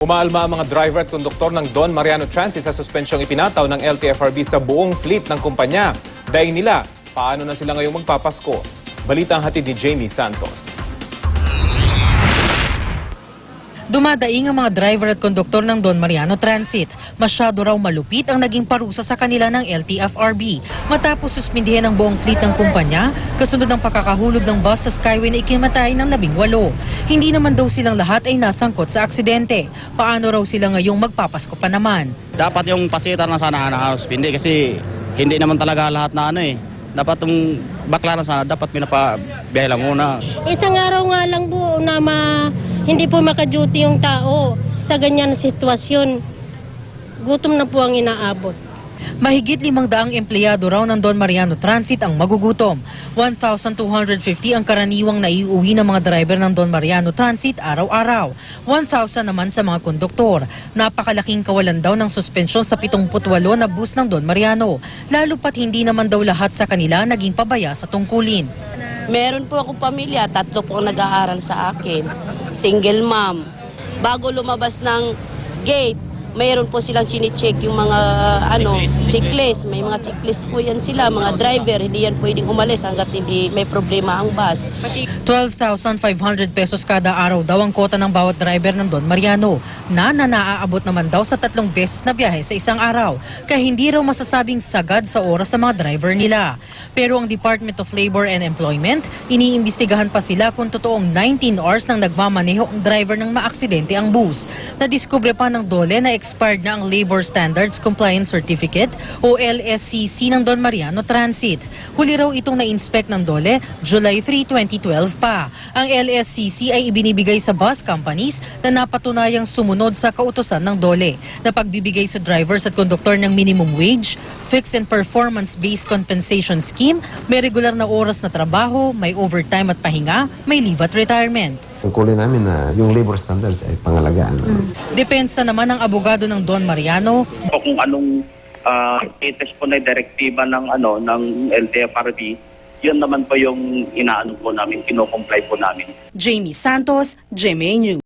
Umaalma ang mga driver at konduktor ng Don Mariano Transit sa suspensyong ipinataw ng LTFRB sa buong fleet ng kumpanya. Daing nila, paano na sila ngayong magpapasko? Balita ang hatid ni Jamie Santos. Dumadaing ang mga driver at konduktor ng Don Mariano Transit. Masyado raw malupit ang naging parusa sa kanila ng LTFRB matapos suspindihin ang buong fleet ng kumpanya kasunod ng pagkakahulog ng bus sa Skyway na ikimatay ng 18. Hindi naman daw silang lahat ay nasangkot sa aksidente. Paano raw sila ngayong magpapasko pa naman? Dapat yung pasita na sana nakaspindi kasi hindi naman talaga lahat na dapat yung baklaran sana dapat pinapabiyahe lang muna. Isang araw nga lang po na hindi po maka-duty yung tao sa ganyan na sitwasyon. Gutom na po ang inaabot. Mahigit 500 empleyado raw ng Don Mariano Transit ang magugutom. 1,250 ang karaniwang naiuwi ng mga driver ng Don Mariano Transit araw-araw. 1,000 naman sa mga konduktor. Napakalaking kawalan daw ng suspensyon sa 78 na bus ng Don Mariano. Lalo pat hindi naman daw lahat sa kanila naging pabaya sa tungkulin. Meron po akong pamilya, 3 po ang nag-aaral sa akin. Single mom. Bago lumabas ng gate, mayroon po silang chine-check yung mga checklist. May mga checklist po yan sila, mga driver. Hindi yan pwedeng umalis hanggat hindi may problema ang bus. 12,500 pesos kada araw daw ang kota ng bawat driver ng Don Mariano na naaabot naman daw sa 3 beses na biyahe sa isang araw. Kaya hindi raw masasabing sagad sa oras sa mga driver nila. Pero ang Department of Labor and Employment, iniimbestigahan pa sila kung totoong 19 hours nang nagmamaneho ang driver ng maaksidente ang bus. Nadiskubre pa ng DOLE na expired na ang Labor Standards Compliance Certificate o LSCC ng Don Mariano Transit. Huli raw itong na-inspect ng DOLE July 3, 2012 pa. Ang LSCC ay ibinibigay sa bus companies na napatunayang sumunod sa kautusan ng DOLE na pagbibigay sa drivers at konduktor ng minimum wage, fixed and performance-based compensation scheme, may regular na oras na trabaho, may overtime at pahinga, may leave at retirement. Tungkulin namin na yung labor standards ay pangalagaan. Depensa naman ng abogado ng Don Mariano. Kung anong latest po na direktiba ng LTFRB, yun naman po yung inaano po namin, kino-comply po namin. Jamie Santos, GMA News.